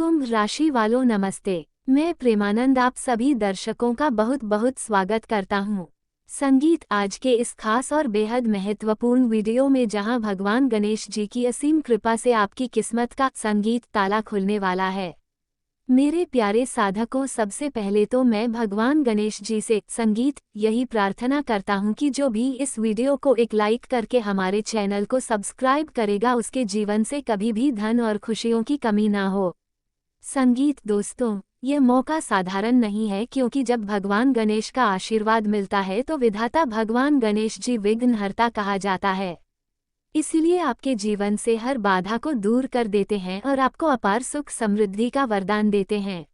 कुंभ राशि वालों नमस्ते। मैं प्रेमानंद आप सभी दर्शकों का बहुत बहुत स्वागत करता हूँ। संगीत आज के इस खास और बेहद महत्वपूर्ण वीडियो में जहां भगवान गणेश जी की असीम कृपा से आपकी किस्मत का संगीत ताला खुलने वाला है। मेरे प्यारे साधकों, सबसे पहले तो मैं भगवान गणेश जी से संगीत यही प्रार्थना करता हूं कि जो भी इस वीडियो को एक लाइक करके हमारे चैनल को सब्सक्राइब करेगा उसके जीवन से कभी भी धन और खुशियों की कमी ना हो। संगीत दोस्तों, ये मौका साधारण नहीं है, क्योंकि जब भगवान गणेश का आशीर्वाद मिलता है तो विधाता भगवान गणेश जी विघ्नहर्ता कहा जाता है। इसलिए आपके जीवन से हर बाधा को दूर कर देते हैं और आपको अपार सुख समृद्धि का वरदान देते हैं।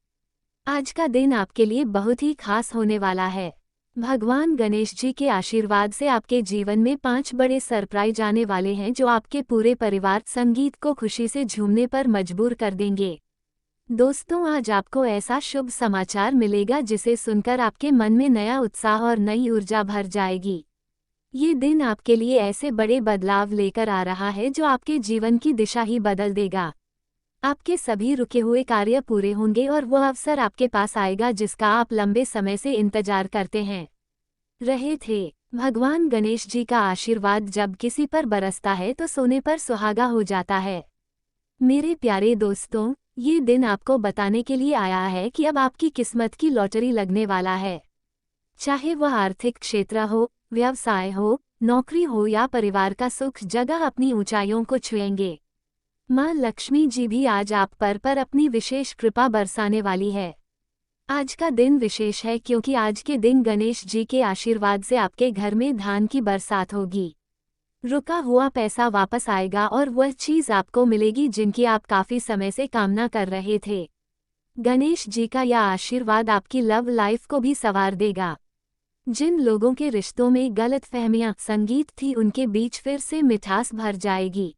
आज का दिन आपके लिए बहुत ही खास होने वाला है। भगवान गणेश जी के आशीर्वाद से आपके जीवन में 5 बड़े सरप्राइज आने वाले हैं जो आपके पूरे परिवार संगीत को खुशी से झूमने पर मजबूर कर देंगे। दोस्तों, आज आपको ऐसा शुभ समाचार मिलेगा जिसे सुनकर आपके मन में नया उत्साह और नई ऊर्जा भर जाएगी। ये दिन आपके लिए ऐसे बड़े बदलाव लेकर आ रहा है जो आपके जीवन की दिशा ही बदल देगा। आपके सभी रुके हुए कार्य पूरे होंगे और वह अवसर आपके पास आएगा जिसका आप लंबे समय से इंतजार करते हैं रहे थे। भगवान गणेश जी का आशीर्वाद जब किसी पर बरसता है तो सोने पर सुहागा हो जाता है। मेरे प्यारे दोस्तों, ये दिन आपको बताने के लिए आया है कि अब आपकी किस्मत की लॉटरी लगने वाला है। चाहे वह आर्थिक क्षेत्र हो, व्यवसाय हो, नौकरी हो या परिवार का सुख, जगह अपनी ऊंचाइयों को छुएंगे। मां लक्ष्मी जी भी आज आप पर अपनी विशेष कृपा बरसाने वाली है। आज का दिन विशेष है क्योंकि आज के दिन गणेश जी के आशीर्वाद से आपके घर में धान की बरसात होगी। रुका हुआ पैसा वापस आएगा और वह चीज आपको मिलेगी जिनकी आप काफी समय से कामना कर रहे थे। गणेश जी का यह आशीर्वाद आपकी लव लाइफ को भी संवार देगा। जिन लोगों के रिश्तों में गलतफहमियां संगीत थी, उनके बीच फिर से मिठास भर जाएगी।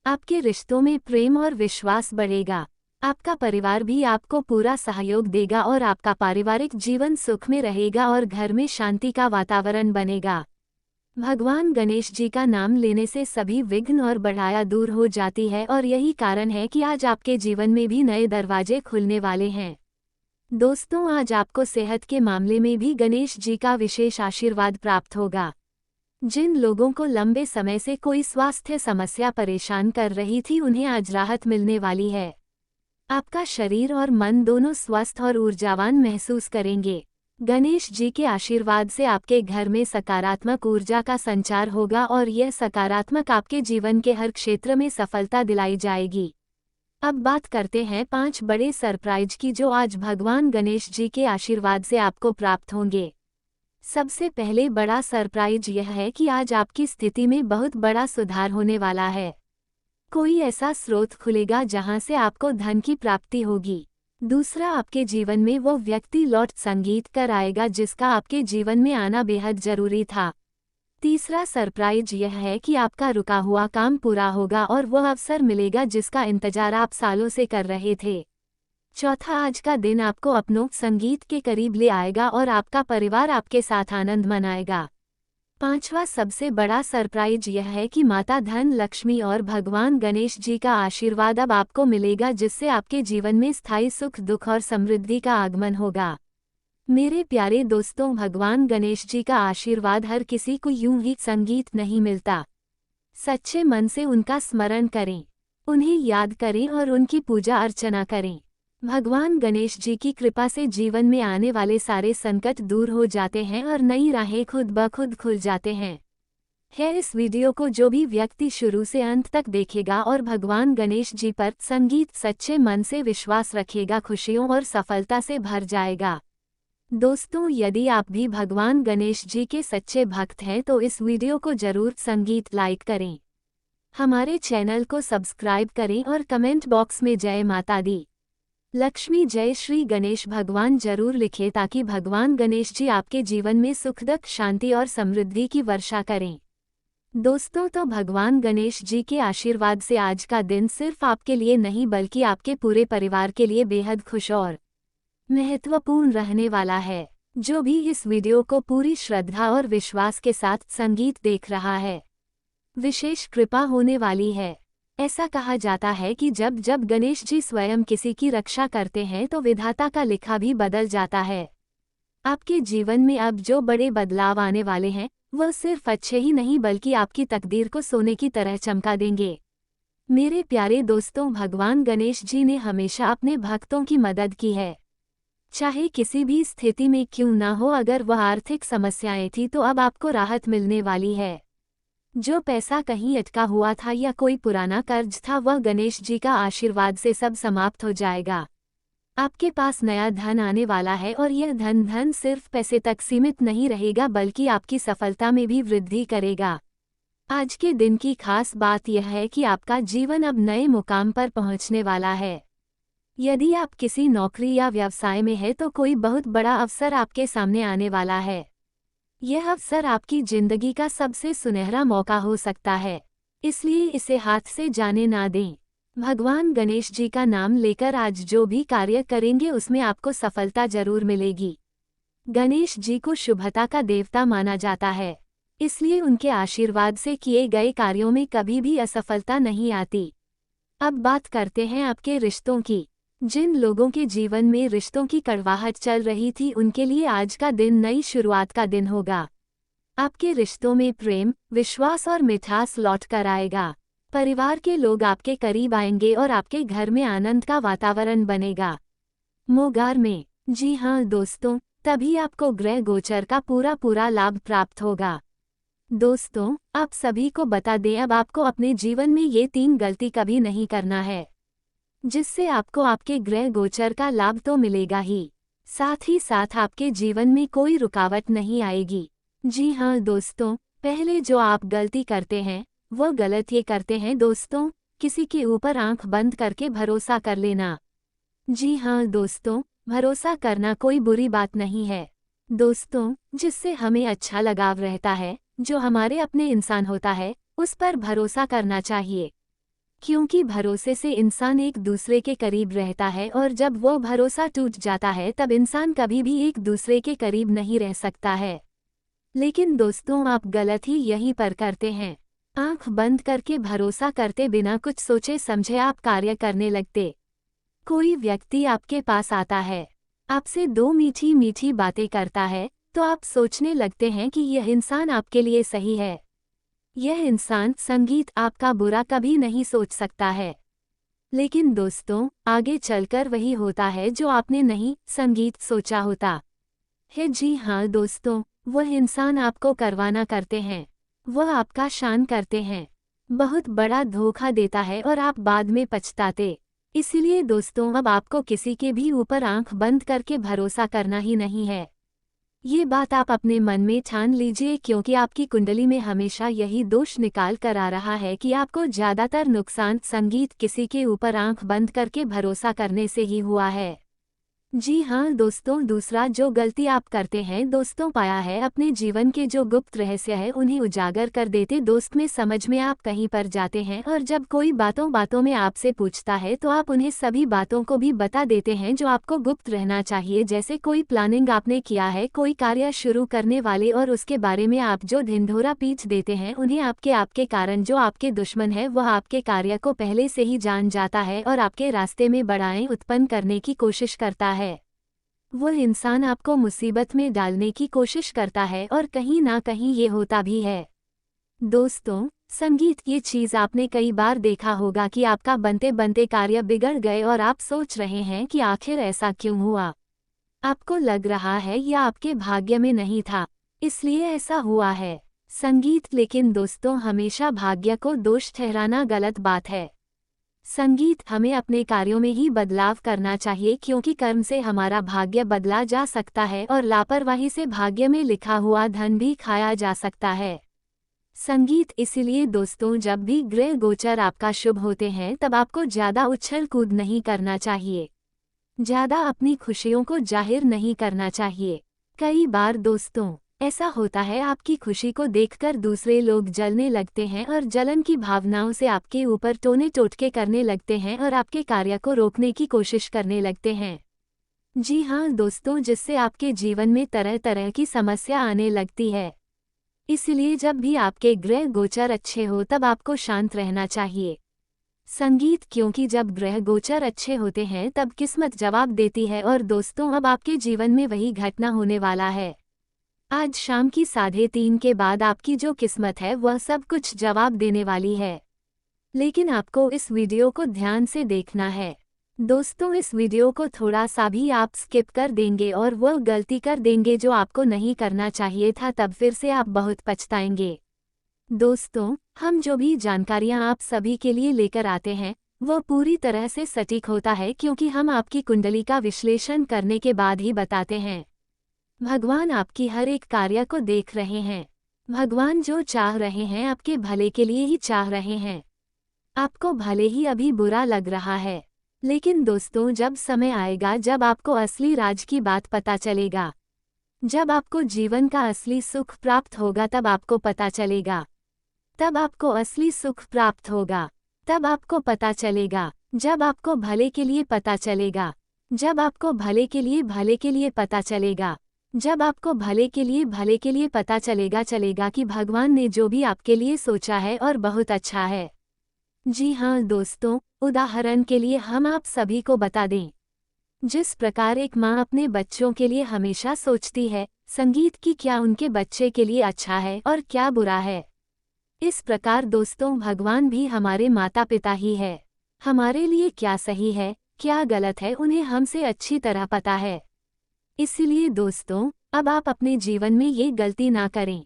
आपके रिश्तों में प्रेम और विश्वास बढ़ेगा। आपका परिवार भी आपको पूरा सहयोग देगा और आपका पारिवारिक जीवन सुख में रहेगा और घर में शांति का वातावरण बनेगा। भगवान गणेश जी का नाम लेने से सभी विघ्न और बढ़ाया दूर हो जाती है और यही कारण है कि आज आपके जीवन में भी नए दरवाजे खुलने वाले हैं। दोस्तों, आज आपको सेहत के मामले में भी गणेश जी का विशेष आशीर्वाद प्राप्त होगा। जिन लोगों को लंबे समय से कोई स्वास्थ्य समस्या परेशान कर रही थी, उन्हें आज राहत मिलने वाली है। आपका शरीर और मन दोनों स्वस्थ और ऊर्जावान महसूस करेंगे। गणेश जी के आशीर्वाद से आपके घर में सकारात्मक ऊर्जा का संचार होगा और यह सकारात्मक आपके जीवन के हर क्षेत्र में सफलता दिलाई जाएगी। अब बात करते हैं 5 बड़े सरप्राइज की जो आज भगवान गणेश जी के आशीर्वाद से आपको प्राप्त होंगे। सबसे पहले बड़ा सरप्राइज यह है कि आज आपकी स्थिति में बहुत बड़ा सुधार होने वाला है। कोई ऐसा स्रोत खुलेगा जहां से आपको धन की प्राप्ति होगी। दूसरा, आपके जीवन में वो व्यक्ति लौट संगीत कर आएगा जिसका आपके जीवन में आना बेहद जरूरी था। तीसरा सरप्राइज यह है कि आपका रुका हुआ काम पूरा होगा और वह अवसर मिलेगा जिसका इंतजार आप सालों से कर रहे थे। चौथा, आज का दिन आपको अपनों संगीत के करीब ले आएगा और आपका परिवार आपके साथ आनंद मनाएगा। पांचवा सबसे बड़ा सरप्राइज यह है कि माता धन लक्ष्मी और भगवान गणेश जी का आशीर्वाद अब आपको मिलेगा जिससे आपके जीवन में स्थायी सुख, दुख और समृद्धि का आगमन होगा। मेरे प्यारे दोस्तों, भगवान गणेश जी का आशीर्वाद हर किसी को यूं ही संगीत नहीं मिलता। सच्चे मन से उनका स्मरण करें, उन्हें याद करें और उनकी पूजा अर्चना करें। भगवान गणेश जी की कृपा से जीवन में आने वाले सारे संकट दूर हो जाते हैं और नई राहें खुद ब खुद खुल जाते हैं। इस वीडियो को जो भी व्यक्ति शुरू से अंत तक देखेगा और भगवान गणेश जी पर संगीत सच्चे मन से विश्वास रखेगा, खुशियों और सफलता से भर जाएगा। दोस्तों, यदि आप भी भगवान गणेश जी के सच्चे भक्त हैं तो इस वीडियो को जरूर संगीत लाइक करें, हमारे चैनल को सब्सक्राइब करें और कमेंट बॉक्स में जय माता दी लक्ष्मी, जय श्री गणेश भगवान जरूर लिखें ताकि भगवान गणेश जी आपके जीवन में सुखद, शांति और समृद्धि की वर्षा करें। दोस्तों, तो भगवान गणेश जी के आशीर्वाद से आज का दिन सिर्फ आपके लिए नहीं बल्कि आपके पूरे परिवार के लिए बेहद खुश और महत्वपूर्ण रहने वाला है। जो भी इस वीडियो को पूरी श्रद्धा और विश्वास के साथ संगीत देख रहा है, विशेष कृपा होने वाली है। ऐसा कहा जाता है कि जब जब गणेश जी स्वयं किसी की रक्षा करते हैं तो विधाता का लिखा भी बदल जाता है। आपके जीवन में अब जो बड़े बदलाव आने वाले हैं वह सिर्फ अच्छे ही नहीं बल्कि आपकी तकदीर को सोने की तरह चमका देंगे। मेरे प्यारे दोस्तों, भगवान गणेश जी ने हमेशा अपने भक्तों की मदद की है। चाहे किसी भी स्थिति में क्यों ना हो, अगर वह आर्थिक समस्याएं थी तो अब आपको राहत मिलने वाली है। जो पैसा कहीं अटका हुआ था या कोई पुराना कर्ज था वह गणेश जी का आशीर्वाद से सब समाप्त हो जाएगा। आपके पास नया धन आने वाला है और यह धन सिर्फ पैसे तक सीमित नहीं रहेगा बल्कि आपकी सफलता में भी वृद्धि करेगा। आज के दिन की खास बात यह है कि आपका जीवन अब नए मुकाम पर पहुंचने वाला है। यदि आप किसी नौकरी या व्यवसाय में हैं तो कोई बहुत बड़ा अवसर आपके सामने आने वाला है। यह अवसर आपकी जिंदगी का सबसे सुनहरा मौका हो सकता है, इसलिए इसे हाथ से जाने ना दें। भगवान गणेश जी का नाम लेकर आज जो भी कार्य करेंगे उसमें आपको सफलता जरूर मिलेगी। गणेश जी को शुभता का देवता माना जाता है, इसलिए उनके आशीर्वाद से किए गए कार्यों में कभी भी असफलता नहीं आती। अब बात करते हैं आपके रिश्तों की। जिन लोगों के जीवन में रिश्तों की कड़वाहट चल रही थी उनके लिए आज का दिन नई शुरुआत का दिन होगा। आपके रिश्तों में प्रेम, विश्वास और मिठास लौट कर आएगा। परिवार के लोग आपके करीब आएंगे और आपके घर में आनंद का वातावरण बनेगा। मोगार में, जी हाँ दोस्तों, तभी आपको ग्रह गोचर का पूरा लाभ प्राप्त होगा। दोस्तों, आप सभी को बता दें, अब आपको अपने जीवन में ये 3 गलती कभी नहीं करना है, जिससे आपको आपके ग्रह गोचर का लाभ तो मिलेगा ही साथ आपके जीवन में कोई रुकावट नहीं आएगी। जी हाँ दोस्तों, पहले जो आप गलती करते हैं वो गलत ये करते हैं दोस्तों, किसी के ऊपर आंख बंद करके भरोसा कर लेना। जी हाँ दोस्तों, भरोसा करना कोई बुरी बात नहीं है दोस्तों, जिससे हमें अच्छा लगाव रहता है, जो हमारे अपने इंसान होता है, उस पर भरोसा करना चाहिए। क्योंकि भरोसे से इंसान एक दूसरे के करीब रहता है और जब वो भरोसा टूट जाता है तब इंसान कभी भी एक दूसरे के करीब नहीं रह सकता है। लेकिन दोस्तों, आप गलत ही यहीं पर करते हैं। आंख बंद करके भरोसा करते बिना कुछ सोचे समझे आप कार्य करने लगते। कोई व्यक्ति आपके पास आता है, आपसे 2 मीठी मीठी बातें करता है, तो आप सोचने लगते हैं कि यह इंसान आपके लिए सही है। यह इंसान संगीत आपका बुरा कभी नहीं सोच सकता है। लेकिन दोस्तों, आगे चलकर वही होता है जो आपने नहीं संगीत सोचा होता है। जी हाँ दोस्तों, वह इंसान आपको करवाना करते हैं, वह आपका शान करते हैं, बहुत बड़ा धोखा देता है और आप बाद में पछताते। इसलिए दोस्तों, अब आपको किसी के भी ऊपर आंख बंद करके भरोसा करना ही नहीं है। ये बात आप अपने मन में ठान लीजिए, क्योंकि आपकी कुंडली में हमेशा यही दोष निकाल कर आ रहा है कि आपको ज़्यादातर नुकसान संगीत किसी के ऊपर आंख बंद करके भरोसा करने से ही हुआ है। जी हाँ दोस्तों, दूसरा जो गलती आप करते हैं दोस्तों, पाया है अपने जीवन के जो गुप्त रहस्य है उन्हें उजागर कर देते दोस्त में समझ में आप कहीं पर जाते हैं और जब कोई बातों बातों में आपसे पूछता है तो आप उन्हें सभी बातों को भी बता देते हैं जो आपको गुप्त रहना चाहिए। जैसे कोई प्लानिंग आपने किया है कोई कार्य शुरू करने वाले और उसके बारे में आप जो ढिंढोरा पीट देते हैं, उन्हें आपके कारण जो आपके दुश्मन है वह आपके कार्य को पहले से ही जान जाता है और आपके रास्ते में बाधाएं उत्पन्न करने की कोशिश करता है। वह इंसान आपको मुसीबत में डालने की कोशिश करता है और कहीं ना कहीं ये होता भी है। दोस्तों, संगीत ये चीज़ आपने कई बार देखा होगा कि आपका बनते बनते कार्य बिगड़ गए और आप सोच रहे हैं कि आखिर ऐसा क्यों हुआ। आपको लग रहा है यह आपके भाग्य में नहीं था, इसलिए ऐसा हुआ है। संगीत, लेकिन दोस्तों, हमेशा भाग्य को दोष ठहराना गलत बात है। संगीत, हमें अपने कार्यों में ही बदलाव करना चाहिए, क्योंकि कर्म से हमारा भाग्य बदला जा सकता है और लापरवाही से भाग्य में लिखा हुआ धन भी खाया जा सकता है। संगीत, इसलिए दोस्तों, जब भी ग्रह गोचर आपका शुभ होते हैं तब आपको ज़्यादा उछल कूद नहीं करना चाहिए, ज़्यादा अपनी खुशियों को जाहिर नहीं करना चाहिए। कई बार दोस्तों ऐसा होता है, आपकी खुशी को देखकर दूसरे लोग जलने लगते हैं और जलन की भावनाओं से आपके ऊपर टोने टोटके करने लगते हैं और आपके कार्य को रोकने की कोशिश करने लगते हैं। जी हाँ दोस्तों, जिससे आपके जीवन में तरह तरह की समस्या आने लगती है। इसलिए जब भी आपके ग्रह गोचर अच्छे हो तब आपको शांत रहना चाहिए। संगीत, क्योंकि जब ग्रह गोचर अच्छे होते हैं तब किस्मत जवाब देती है। और दोस्तों, अब आपके जीवन में वही घटना होने वाला है। आज शाम की 3:30 के बाद आपकी जो किस्मत है वह सब कुछ जवाब देने वाली है। लेकिन आपको इस वीडियो को ध्यान से देखना है। दोस्तों, इस वीडियो को थोड़ा सा भी आप स्किप कर देंगे और वह गलती कर देंगे जो आपको नहीं करना चाहिए था, तब फिर से आप बहुत पछताएंगे। दोस्तों, हम जो भी जानकारियां आप सभी के लिए लेकर आते हैं वह पूरी तरह से सटीक होता है, क्योंकि हम आपकी कुंडली का विश्लेषण करने के बाद ही बताते हैं। भगवान आपकी हर एक कार्य को देख रहे हैं। भगवान जो चाह रहे हैं आपके भले के लिए ही चाह रहे हैं। आपको भले ही अभी बुरा लग रहा है, लेकिन दोस्तों, जब समय आएगा जब आपको असली राज की बात पता चलेगा, जब आपको जीवन का असली सुख प्राप्त होगा, तब आपको पता चलेगा। तब आपको असली सुख प्राप्त होगा। तब आपको पता चलेगा। जब आपको भले के लिए पता चलेगा। जब आपको भले के लिए पता चलेगा। जब आपको भले के लिए पता चलेगा कि भगवान ने जो भी आपके लिए सोचा है और बहुत अच्छा है। जी हाँ दोस्तों, उदाहरण के लिए हम आप सभी को बता दें, जिस प्रकार एक माँ अपने बच्चों के लिए हमेशा सोचती है संगीत की क्या उनके बच्चे के लिए अच्छा है और क्या बुरा है, इस प्रकार दोस्तों भगवान भी हमारे माता पिता ही है। हमारे लिए क्या सही है क्या गलत है उन्हें हमसे अच्छी तरह पता है। इसलिए दोस्तों, अब आप अपने जीवन में ये गलती ना करें।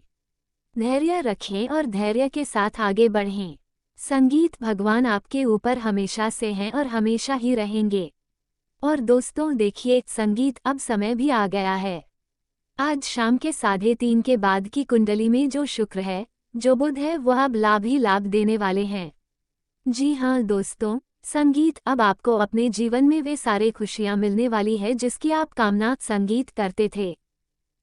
धैर्य रखें और धैर्य के साथ आगे बढ़ें। संगीत, भगवान आपके ऊपर हमेशा से हैं और हमेशा ही रहेंगे। और दोस्तों देखिए संगीत, अब समय भी आ गया है। आज शाम के 3:30 के बाद की कुंडली में जो शुक्र है, जो बुध है, वह अब लाभ ही लाभ देने वाले हैं। जी हाँ दोस्तों, संगीत, अब आपको अपने जीवन में वे सारे खुशियाँ मिलने वाली है जिसकी आप कामना संगीत करते थे।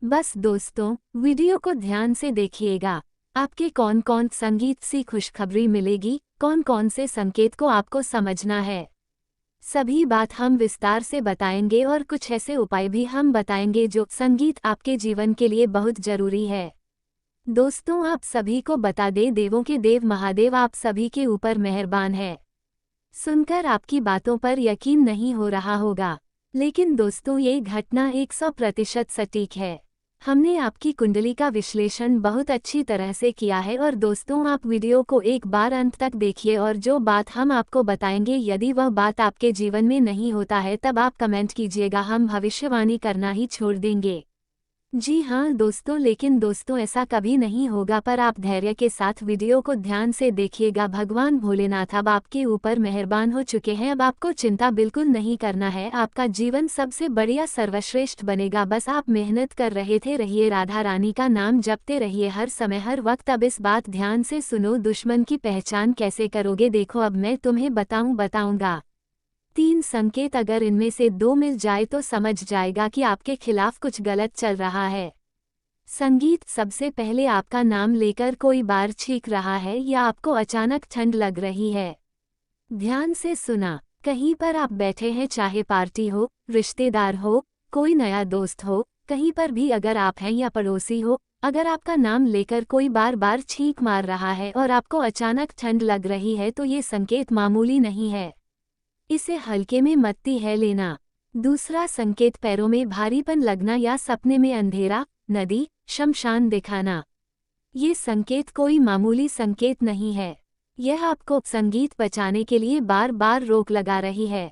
बस दोस्तों, वीडियो को ध्यान से देखिएगा। आपके कौन कौन संगीत सी खुशखबरी मिलेगी, कौन कौन से संकेत को आपको समझना है, सभी बात हम विस्तार से बताएंगे और कुछ ऐसे उपाय भी हम बताएंगे जो संगीत आपके जीवन के लिए बहुत जरूरी है। दोस्तों, आप सभी को बता दें, देवों के देव महादेव आप सभी के ऊपर मेहरबान है। सुनकर आपकी बातों पर यकीन नहीं हो रहा होगा, लेकिन दोस्तों ये घटना 100% सटीक है। हमने आपकी कुंडली का विश्लेषण बहुत अच्छी तरह से किया है। और दोस्तों, आप वीडियो को एक बार अंत तक देखिए और जो बात हम आपको बताएंगे, यदि वह बात आपके जीवन में नहीं होता है तब आप कमेंट कीजिएगा, हम भविष्यवाणी करना ही छोड़ देंगे। जी हाँ दोस्तों, लेकिन दोस्तों ऐसा कभी नहीं होगा, पर आप धैर्य के साथ वीडियो को ध्यान से देखिएगा। भगवान भोलेनाथ अब आपके ऊपर मेहरबान हो चुके हैं। अब आपको चिंता बिल्कुल नहीं करना है, आपका जीवन सबसे बढ़िया सर्वश्रेष्ठ बनेगा। बस आप मेहनत कर रहिए, राधा रानी का नाम जपते रहिए हर समय हर वक्त। अब इस बात ध्यान से सुनो, दुश्मन की पहचान कैसे करोगे, देखो अब मैं तुम्हें बताऊंगा 3 संकेत। अगर इनमें से 2 मिल जाए तो समझ जाएगा कि आपके खिलाफ कुछ गलत चल रहा है। संगीत, सबसे पहले आपका नाम लेकर कोई बार छींक रहा है या आपको अचानक ठंड लग रही है। ध्यान से सुना, कहीं पर आप बैठे हैं, चाहे पार्टी हो, रिश्तेदार हो, कोई नया दोस्त हो, कहीं पर भी अगर आप हैं या पड़ोसी हो, अगर आपका नाम लेकर कोई बार बार छींक मार रहा है और आपको अचानक ठंड लग रही है तो ये संकेत मामूली नहीं है, इसे हल्के में मत है लेना। दूसरा संकेत, पैरों में भारीपन लगना या सपने में अंधेरा, नदी, शमशान दिखाना। ये संकेत कोई मामूली संकेत नहीं है, यह आपको संगीत बचाने के लिए बार बार रोक लगा रही है।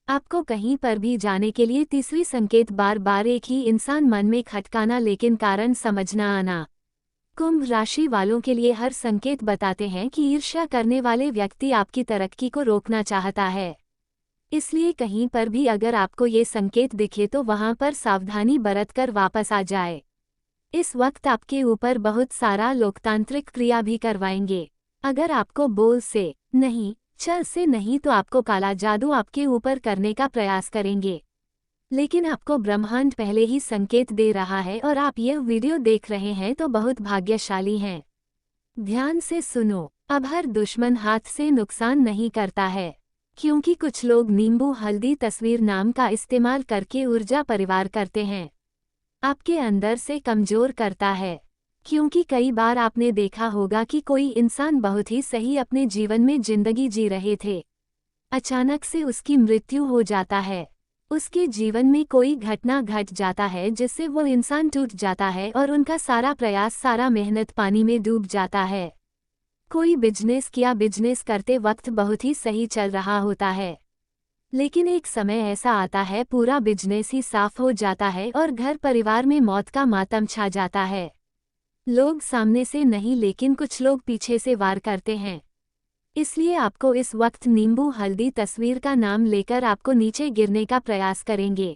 आपको कहीं पर भी जाने के लिए तीसरी संकेत, बार बार एक ही इंसान मन में खटकाना लेकिन कारण समझ न आना। कुंभ राशि वालों के लिए हर संकेत बताते हैं कि ईर्ष्या करने वाले व्यक्ति आपकी तरक्की को रोकना चाहता है। इसलिए कहीं पर भी अगर आपको ये संकेत दिखे तो वहां पर सावधानी बरतकर वापस आ जाए। इस वक्त आपके ऊपर बहुत सारा लोकतांत्रिक क्रिया भी करवाएंगे। अगर आपको बोल से नहीं, चल से नहीं, तो आपको काला जादू आपके ऊपर करने का प्रयास करेंगे। लेकिन आपको ब्रह्मांड पहले ही संकेत दे रहा है और आप यह वीडियो देख रहे हैं तो बहुत भाग्यशाली हैं। ध्यान से सुनो, अब हर दुश्मन हाथ से नुकसान नहीं करता है, क्योंकि कुछ लोग नींबू हल्दी तस्वीर नाम का इस्तेमाल करके ऊर्जा परिवार करते हैं, आपके अंदर से कमजोर करता है। क्योंकि कई बार आपने देखा होगा कि कोई इंसान बहुत ही सही अपने जीवन में जिंदगी जी रहे थे, अचानक से उसकी मृत्यु हो जाता है। उसके जीवन में कोई घटना घट जाता है जिससे वो इंसान टूट जाता है और उनका सारा प्रयास, सारा मेहनत पानी में डूब जाता है। कोई बिजनेस करते वक्त बहुत ही सही चल रहा होता है, लेकिन एक समय ऐसा आता है पूरा बिजनेस ही साफ हो जाता है और घर परिवार में मौत का मातम छा जाता है। लोग सामने से नहीं लेकिन कुछ लोग पीछे से वार करते हैं। इसलिए आपको इस वक्त नींबू हल्दी तस्वीर का नाम लेकर आपको नीचे गिरने का प्रयास करेंगे।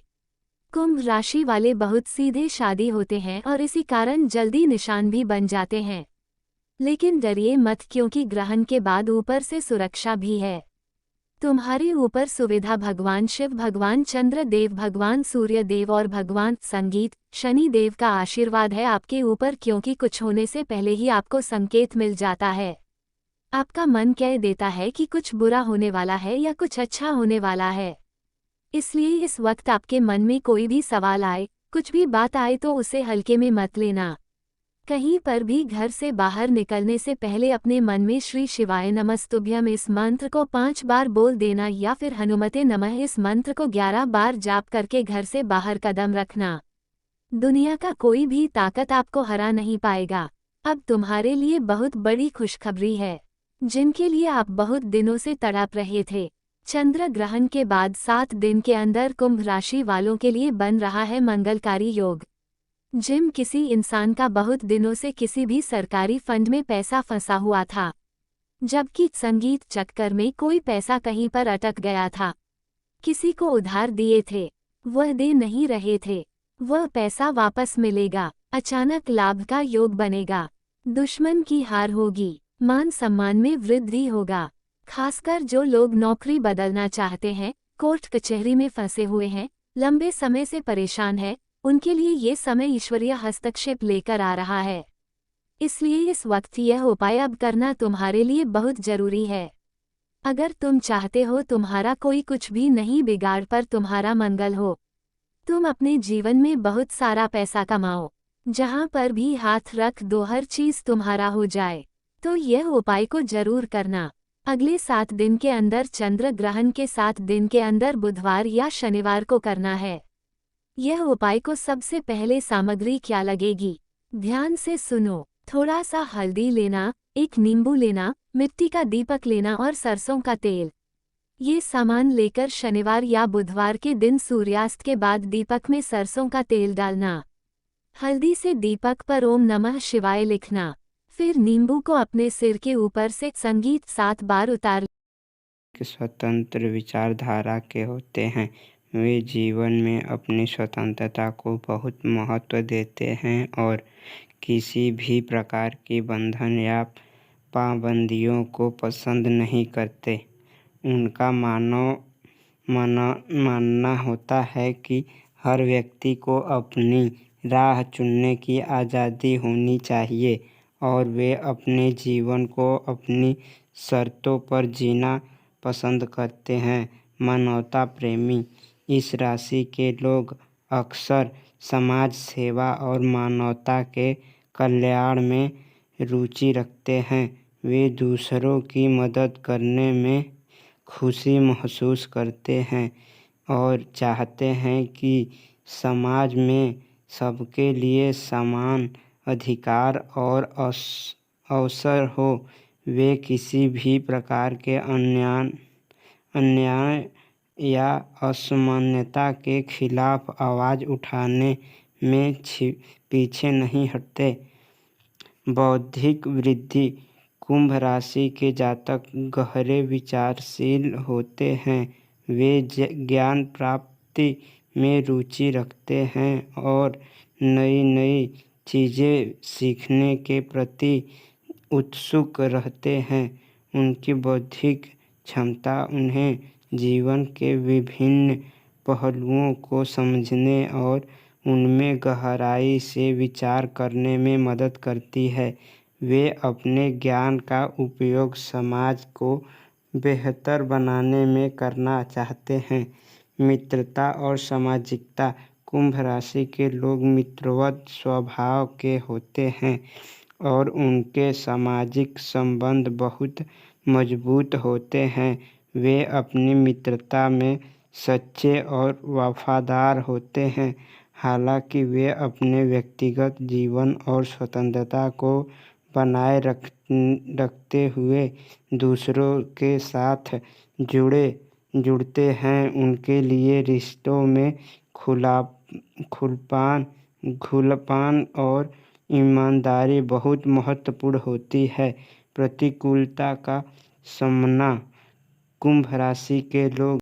कुंभ राशि वाले बहुत सीधे शादी होते हैं और इसी कारण जल्दी निशान भी बन जाते हैं। लेकिन डरिए मत, क्योंकि ग्रहण के बाद ऊपर से सुरक्षा भी है। तुम्हारे ऊपर सुविधा भगवान शिव, भगवान चंद्र देव, भगवान सूर्य देव और भगवान संगीत शनि देव का आशीर्वाद है आपके ऊपर, क्योंकि कुछ होने से पहले ही आपको संकेत मिल जाता है। आपका मन कह देता है कि कुछ बुरा होने वाला है या कुछ अच्छा होने वाला है। इसलिए इस वक्त आपके मन में कोई भी सवाल आए, कुछ भी बात आए तो उसे हल्के में मत लेना। कहीं पर भी घर से बाहर निकलने से पहले अपने मन में श्री शिवाय नमस्तुभ्यम इस मंत्र को 5 बार बोल देना या फिर हनुमते नमः इस मंत्र को 11 बार जाप करके घर से बाहर कदम रखना। दुनिया का कोई भी ताकत आपको हरा नहीं पाएगा। अब तुम्हारे लिए बहुत बड़ी खुशखबरी है, जिनके लिए आप बहुत दिनों से तड़प रहे थे। चंद्र ग्रहण के बाद 7 दिन के अंदर कुंभ राशि वालों के लिए बन रहा है मंगलकारी योग। जिम किसी इंसान का बहुत दिनों से किसी भी सरकारी फंड में पैसा फंसा हुआ था, जबकि संगीत चक्कर में कोई पैसा कहीं पर अटक गया था। किसी को उधार दिए थे, वह दे नहीं रहे थे, वह पैसा वापस मिलेगा। अचानक लाभ का योग बनेगा। दुश्मन की हार होगी। मान सम्मान में वृद्धि होगा। खासकर जो लोग नौकरी बदलना चाहते हैं, कोर्ट कचहरी में फंसे हुए हैं, लंबे समय से परेशान है, उनके लिए ये समय ईश्वरीय हस्तक्षेप लेकर आ रहा है। इसलिए इस वक्त यह उपाय अब करना तुम्हारे लिए बहुत जरूरी है। अगर तुम चाहते हो तुम्हारा कोई कुछ भी नहीं बिगाड़ पर तुम्हारा मंगल हो, तुम अपने जीवन में बहुत सारा पैसा कमाओ, जहां पर भी हाथ रख दो हर चीज तुम्हारा हो जाए, तो यह उपाय को जरूर करना। अगले 7 दिन के अंदर चंद्र ग्रहण के 7 दिन के अंदर बुधवार या शनिवार को करना है। यह उपाय को सबसे पहले सामग्री क्या लगेगी, ध्यान से सुनो। थोड़ा सा हल्दी लेना, एक नींबू लेना, मिट्टी का दीपक लेना और सरसों का तेल। ये सामान लेकर शनिवार या बुधवार के दिन सूर्यास्त के बाद दीपक में सरसों का तेल डालना। हल्दी से दीपक पर ओम नमः शिवाय लिखना। फिर नींबू को अपने सिर के ऊपर से संगीत 7 बार उतार। स्वतंत्र विचारधारा के होते हैं, वे जीवन में अपनी स्वतंत्रता को बहुत महत्व देते हैं और किसी भी प्रकार की बंधन या पाबंदियों को पसंद नहीं करते। उनका मानना होता है कि हर व्यक्ति को अपनी राह चुनने की आज़ादी होनी चाहिए और वे अपने जीवन को अपनी शर्तों पर जीना पसंद करते हैं। मानवता प्रेमी इस राशि के लोग अक्सर समाज सेवा और मानवता के कल्याण में रुचि रखते हैं। वे दूसरों की मदद करने में खुशी महसूस करते हैं और चाहते हैं कि समाज में सबके लिए समान अधिकार और अवसर हो। वे किसी भी प्रकार के अन्याय या असमानता के खिलाफ आवाज़ उठाने में पीछे नहीं हटते। बौद्धिक वृद्धि कुंभ राशि के जातक गहरे विचारशील होते हैं। वे ज्ञान प्राप्ति में रुचि रखते हैं और नई नई चीज़ें सीखने के प्रति उत्सुक रहते हैं। उनकी बौद्धिक क्षमता उन्हें जीवन के विभिन्न पहलुओं को समझने और उनमें गहराई से विचार करने में मदद करती है। वे अपने ज्ञान का उपयोग समाज को बेहतर बनाने में करना चाहते हैं। मित्रता और सामाजिकता कुंभ राशि के लोग मित्रवत स्वभाव के होते हैं और उनके सामाजिक संबंध बहुत मजबूत होते हैं। वे अपनी मित्रता में सच्चे और वफादार होते हैं। हालांकि वे अपने व्यक्तिगत जीवन और स्वतंत्रता को बनाए रखते हुए दूसरों के साथ जुड़ते हैं। उनके लिए रिश्तों में खुलापन और ईमानदारी बहुत महत्वपूर्ण होती है। प्रतिकूलता का सामना कुंभ राशि के लोग